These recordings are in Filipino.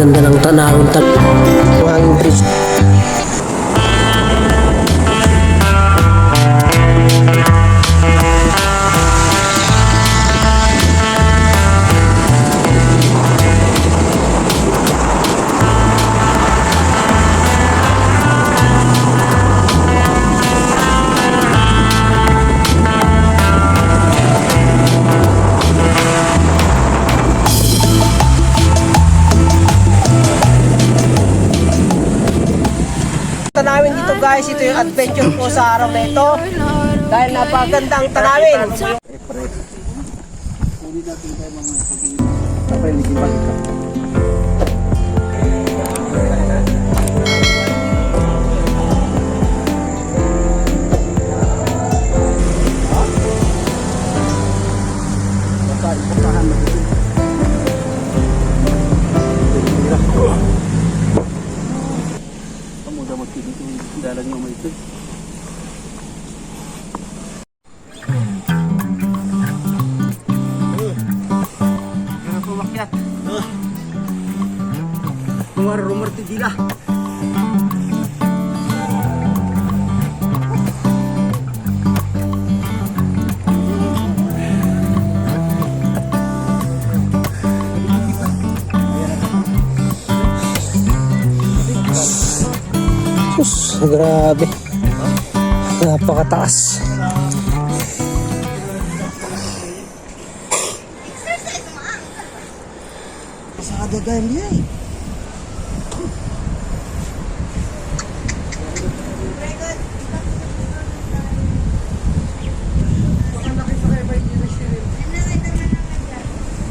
napakaganda ng tanawin ng hanging bridge. Tanawin dito guys, ito yung adventure ko sa araw na ito dahil napakagandang tanawin. Rumor tidila. Sus, grabe. Napakataas. Pasada dahil niya eh.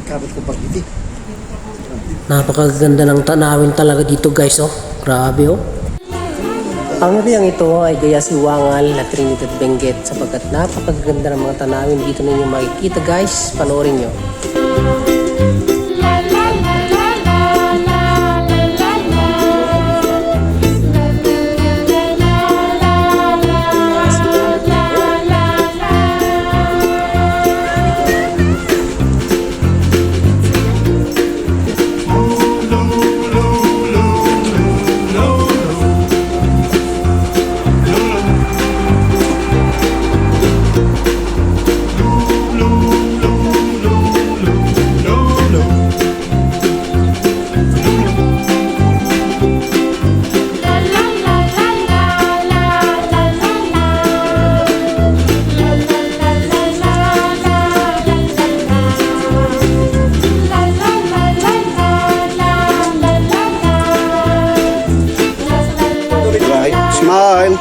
Kabit ko pag iti. Napakaganda ng tanawin talaga dito guys, oh. Grabe, oh. Ang nabiyang ito ay gaya si Wangal na Trinidad Benguet sapagkat napakaganda ng mga tanawin dito ninyo makikita guys. Panoorin nyo. Smile.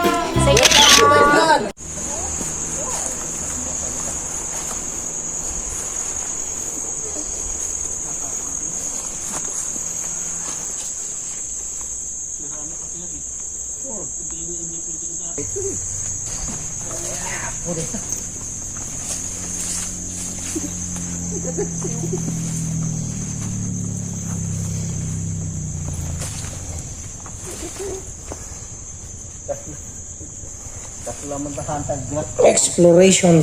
Exploration.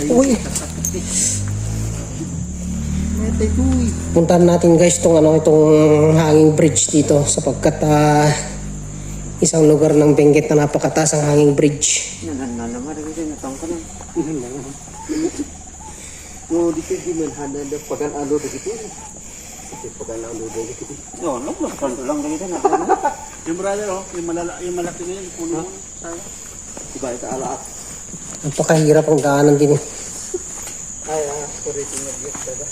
Uy. Puntahan natin guys itong hanging bridge dito sapagkat isang lugar ng Benguet na napakataas ang hanging bridge. Yung brother, oh, yung malaki na yun, puno mo. Diba, ito alaat. Napakahirap ang daanan din. Ay, sorry, tinag-get ka ba?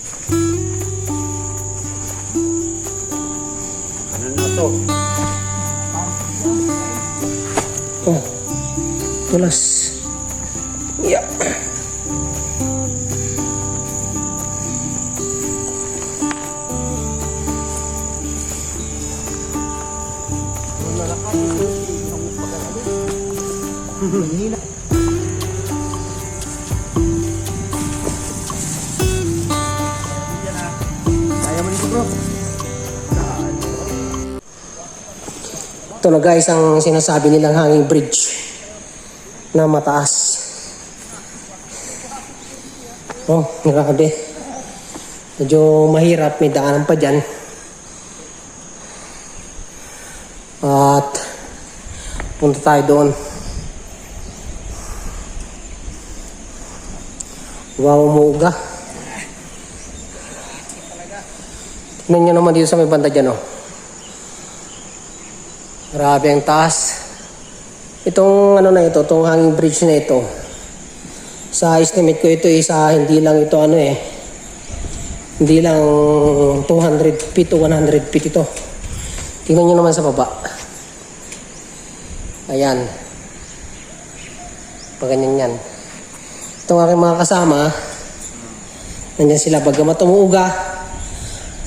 Ano na to? Oh, tulas. Yeah. Ito na guys ang sinasabi nilang hanging bridge na mataas. Oh, grabe. Medyo mahirap, may daanan pa dyan. At punta tayo doon. Wow, umuuga. Tignan nyo naman dito sa may banda dyan, oh. Grabe ang taas. Itong ano na ito, itong hanging bridge na ito. Sa estimate ko ito isa, hindi lang ito ano eh. Hindi lang 200 feet o 100 feet ito. Tingnan nyo naman sa baba. Ayan. Paganyan yan. Itong aking mga kasama, nandyan sila bagamat umuuga,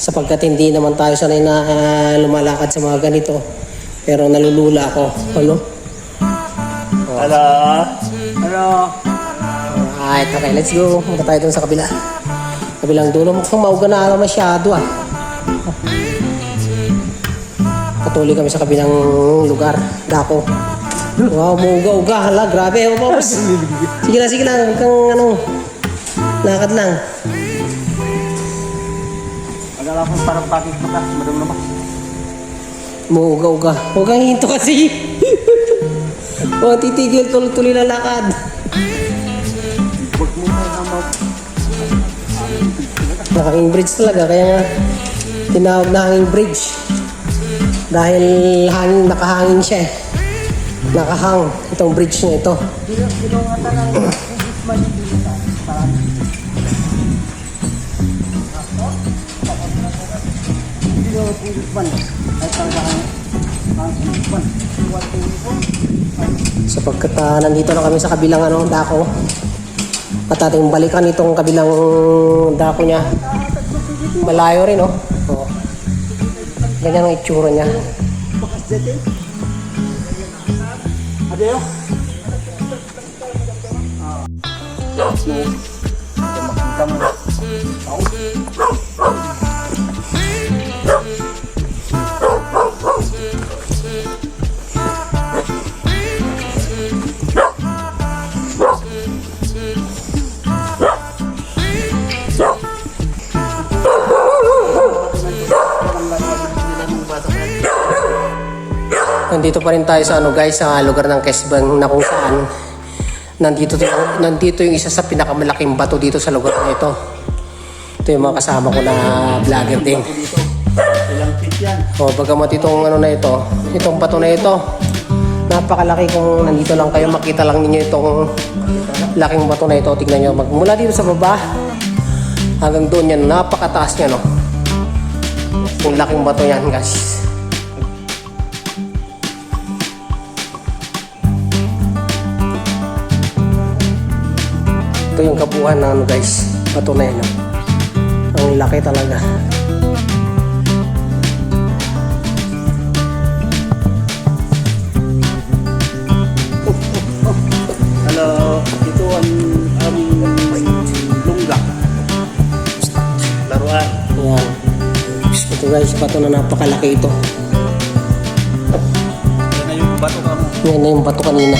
sapagkat hindi naman tayo sanay na lumalakad sa mga ganito. Pero nalulula ako. Ano? Hello. Hello. Alright, okay, let's go. Punta tayo dun sa kabila. Kabilang dulo. Mukhang mauga na araw masyado ah. Patuloy kami sa kabilang lugar. Dako. Wow, muuga-uga. Hala, grabe. Oh, sige lang. Huwag kang ano, lakad lang. Agala ko parang bakit mata. Madam naman. Muuga-uga. Huwag kang hinto kasi. Huwag titigil. Tuloy-tuloy na lakad. Huwag mo na naman. Nakahanging bridge talaga. Kaya nga, tinawag na hanging bridge. Dahil hanging, nakahangin siya eh. Nakahang itong bridge na ito. Binungatan ng Englishman dito. Sapagkat nandito na kami sa kabilang ano, dako. At ating balikan itong kabilang dako niya. Malayo rin, oh. Oh. Ganyan ang itsura niya. Adeo. Nandito pa rin tayo sa ano guys, sa lugar ng Kesbang na kung saan nandito yung isa sa pinakamalaking bato dito sa lugar na ito. Ito yung mga kasama ko na vlogger din. Ilang feet yan? O bagamat itong ano na ito, itong bato na ito, napakalaki. Kung nandito lang kayo, makita lang ninyo itong laking bato na ito. Tignan nyo, magmula dito sa baba hanggang doon yan, napakataas niya, no? Yung laking bato yan guys. Ito yung kabuuan ng ano guys, bato na yan, no? Ang laki talaga. Hello. Ito ang lungga. Laruan. Ayan. Ito guys, bato na napakalaki ito. Yan na yung bato ka mo. Yan na yung bato kanina.